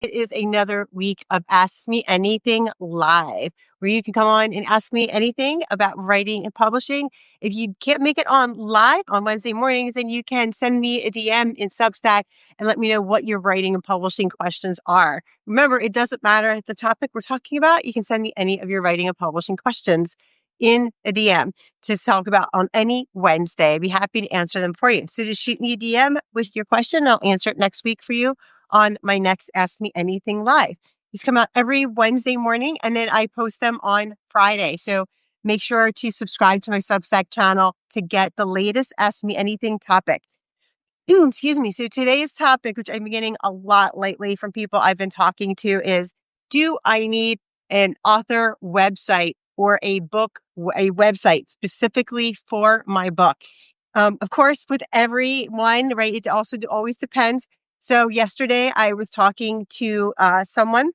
It is another week of Ask Me Anything Live, where you can come on and ask me anything about writing and publishing. If you can't make it on live on Wednesday mornings, then you can send me a DM in Substack and let me know what your writing and publishing questions are. Remember, it doesn't matter the topic we're talking about. You can send me any of your writing and publishing questions in a DM to talk about on any Wednesday. I'd be happy to answer them for you. So just shoot me a DM with your question. I'll answer it next week for you on my next Ask Me Anything Live. These come out every Wednesday morning, and then I post them on Friday. So make sure to subscribe to my Substack channel to get the latest Ask Me Anything topic. Excuse me. So today's topic, which I'm getting a lot lately from people I've been talking to, is do I need an author website or a website specifically for my book? Of course, with everyone, right, it also always depends. So yesterday I was talking to someone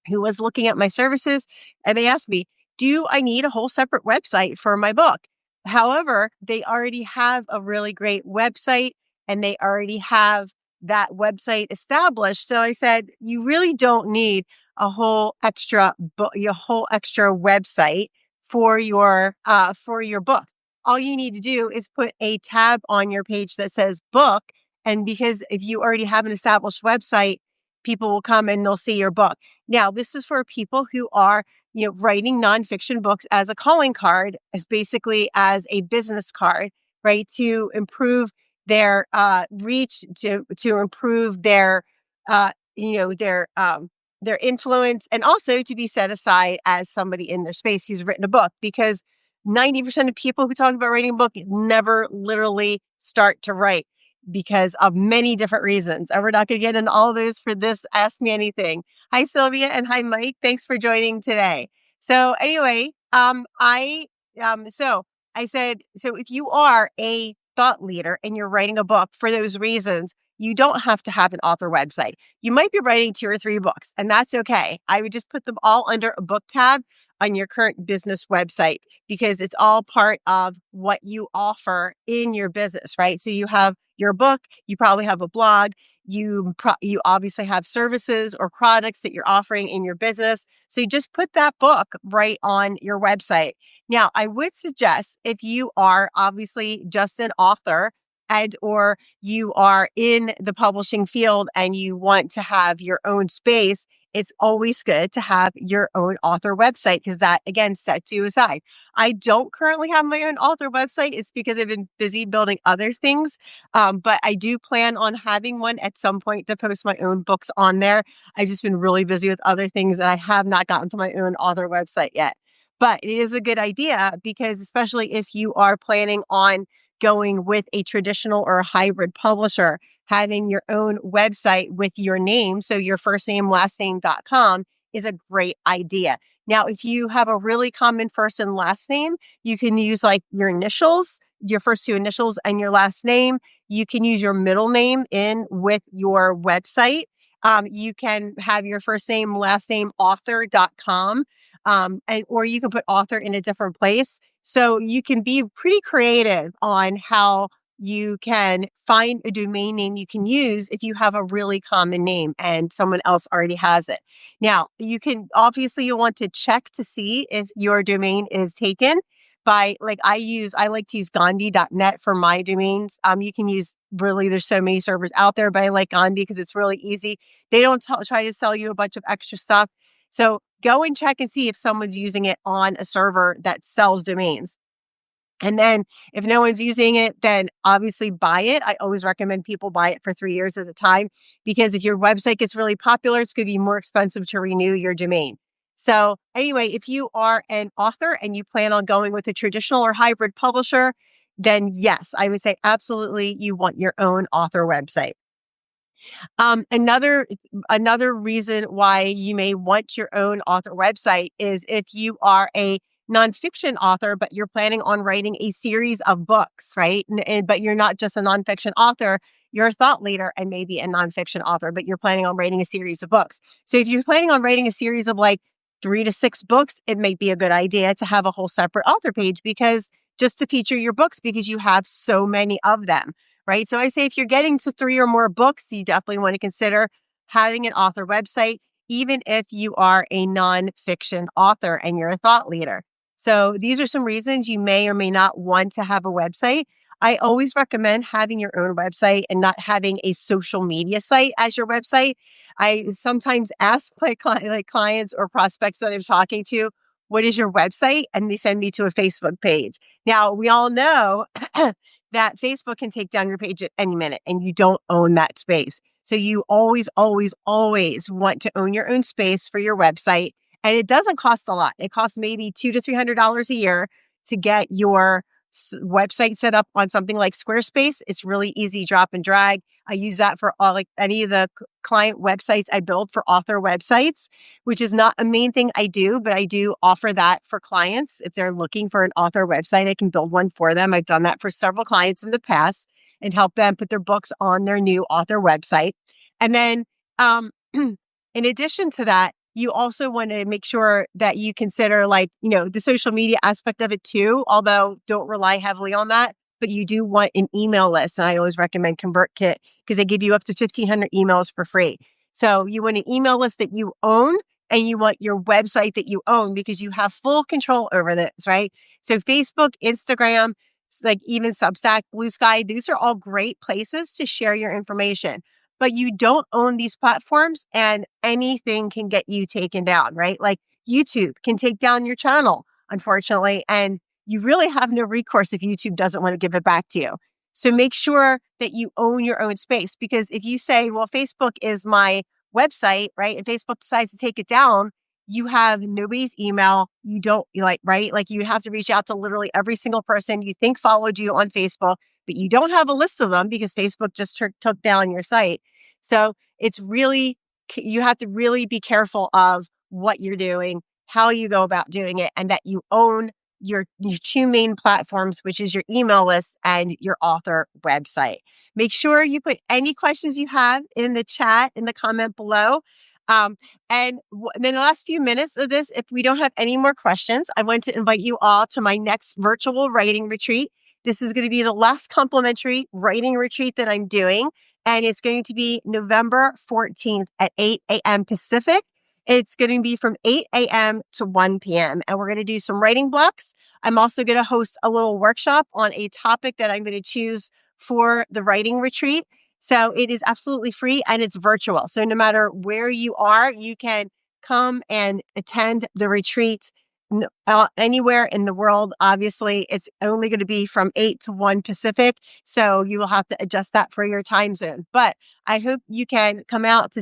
who was looking at my services, and they asked me, do I need a whole separate website for my book? However, they already have a really great website and they already have that website established. So I said, you really don't need a whole extra website for your book. All you need to do is put a tab on your page that says book. And because if you already have an established website, people will come and they'll see your book. Now, this is for people who are, writing nonfiction books as a calling card, as basically as a business card, right? To improve their reach, to improve uh, you know, their their influence, and also to be set aside as somebody in their space who's written a book. Because 90% of people who talk about writing a book never literally start to write because of many different reasons. And we're not going to get into all of those for this Ask Me Anything. Hi, Sylvia, and hi, Mike. Thanks for joining today. So anyway, so I said, so if you are a thought leader and you're writing a book for those reasons, you don't have to have an author website. You might be writing 2 or 3 books, and that's okay. I would just put them all under a book tab on your current business website because it's all part of what you offer in your business, right? So you have your book, you probably have a blog, you obviously have services or products that you're offering in your business. So you just put that book right on your website. Now, I would suggest if you are obviously just an author or you are in the publishing field and you want to have your own space, it's always good to have your own author website because that, again, sets you aside. I don't currently have my own author website. It's because I've been busy building other things. But I do plan on having one at some point to post my own books on there. I've just been really busy with other things and I have not gotten to my own author website yet. But it is a good idea because especially if you are planning on going with a traditional or a hybrid publisher, having your own website with your name, so your first name, last name.com is a great idea. Now, if you have a really common first and last name, you can use like your initials, your first 2 initials and your last name. You can use your middle name in with your website. You can have your first name, last name, author.com, or you can put author in a different place. So you can be pretty creative on how you can find a domain name you can use if you have a really common name and someone else already has it. Now, you'll want to check to see if your domain is taken by, like I like to use Gandhi.net for my domains. You can use there's so many servers out there, but I like Gandhi because it's really easy. They don't try to sell you a bunch of extra stuff. So go and check and see if someone's using it on a server that sells domains. And then if no one's using it, then obviously buy it. I always recommend people buy it for 3 years at a time because if your website gets really popular, it's going to be more expensive to renew your domain. So anyway, if you are an author and you plan on going with a traditional or hybrid publisher, then yes, I would say absolutely you want your own author website. Another reason why you may want your own author website is if you are a nonfiction author, but you're planning on writing a series of books, right? But you're not just a nonfiction author, you're a thought leader and maybe a nonfiction author, but you're planning on writing a series of books. So if you're planning on writing a series of like 3 to 6 books, it may be a good idea to have a whole separate author page because just to feature your books because you have so many of them. Right. So I say if you're getting to 3 or more books, you definitely want to consider having an author website, even if you are a nonfiction author and you're a thought leader. So these are some reasons you may or may not want to have a website. I always recommend having your own website and not having a social media site as your website. I sometimes ask my clients or prospects that I'm talking to, what is your website? And they send me to a Facebook page. Now, we all know that Facebook can take down your page at any minute and you don't own that space. So you always, always, always want to own your own space for your website. And it doesn't cost a lot. It costs maybe $200 to $300 a year to get your website set up on something like Squarespace. It's really easy, drop and drag. I use that for all, like any of the client websites I build for author websites, which is not a main thing I do, but I do offer that for clients. If they're looking for an author website, I can build one for them. I've done that for several clients in the past and help them put their books on their new author website. And then, in addition to that, you also want to make sure that you consider the social media aspect of it too, although don't rely heavily on that, but you do want an email list. And I always recommend ConvertKit because they give you up to 1,500 emails for free. So you want an email list that you own and you want your website that you own because you have full control over this, right? So Facebook, Instagram, like even Substack, Blue Sky, these are all great places to share your information. But you don't own these platforms and anything can get you taken down, right? Like YouTube can take down your channel, unfortunately, and you really have no recourse if YouTube doesn't want to give it back to you. So make sure that you own your own space because if you say, well, Facebook is my website, right? And Facebook decides to take it down, you have nobody's email. You don't right? Like you have to reach out to literally every single person you think followed you on Facebook, but you don't have a list of them because Facebook just took down your site. So it's really, you have to really be careful of what you're doing, how you go about doing it, and that you own your two main platforms, which is your email list and your author website. Make sure you put any questions you have in the chat, in the comment below. And then the last few minutes of this, if we don't have any more questions, I want to invite you all to my next virtual writing retreat. This is going to be the last complimentary writing retreat that I'm doing. And it's going to be November 14th at 8 a.m. Pacific. It's going to be from 8 a.m. to 1 p.m. And we're going to do some writing blocks. I'm also going to host a little workshop on a topic that I'm going to choose for the writing retreat. So it is absolutely free and it's virtual. So no matter where you are, you can come and attend the retreat anywhere in the world. Obviously, it's only going to be from 8 to 1 Pacific. So you will have to adjust that for your time zone. But I hope you can come out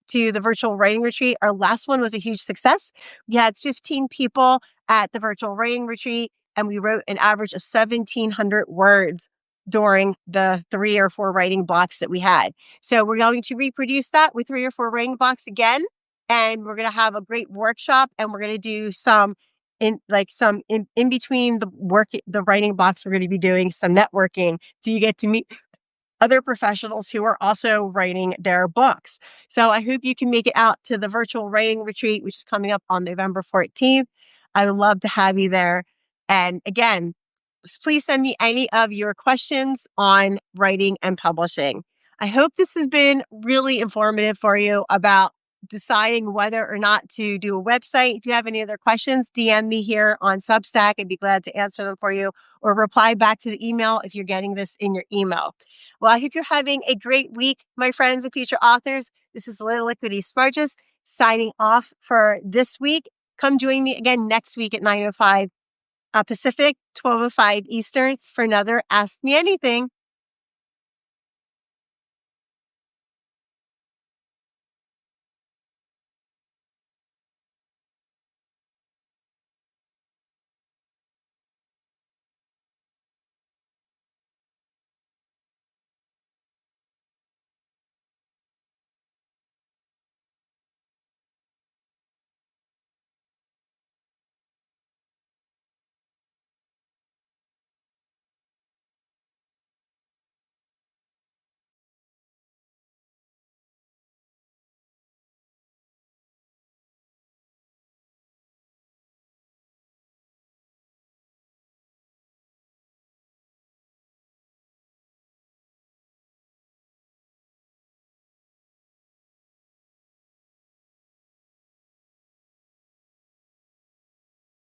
to the virtual writing retreat. Our last one was a huge success. We had 15 people at the virtual writing retreat, and we wrote an average of 1,700 words during the 3 or 4 writing blocks that we had. So we're going to reproduce that with 3 or 4 writing blocks again. And we're going to have a great workshop and we're going to do some in between the writing blocks, we're going to be doing some networking. So you get to meet other professionals who are also writing their books. So I hope you can make it out to the virtual writing retreat, which is coming up on November 14th. I would love to have you there. And again, please send me any of your questions on writing and publishing. I hope this has been really informative for you about deciding whether or not to do a website. If you have any other questions, DM me here on Substack. I'd be glad to answer them for you or reply back to the email if you're getting this in your email. Well, I hope you're having a great week, my friends and future authors. This is Little Liquidy Smargis signing off for this week. Come join me again next week at 9:05 Pacific, 12:05 Eastern for another Ask Me Anything.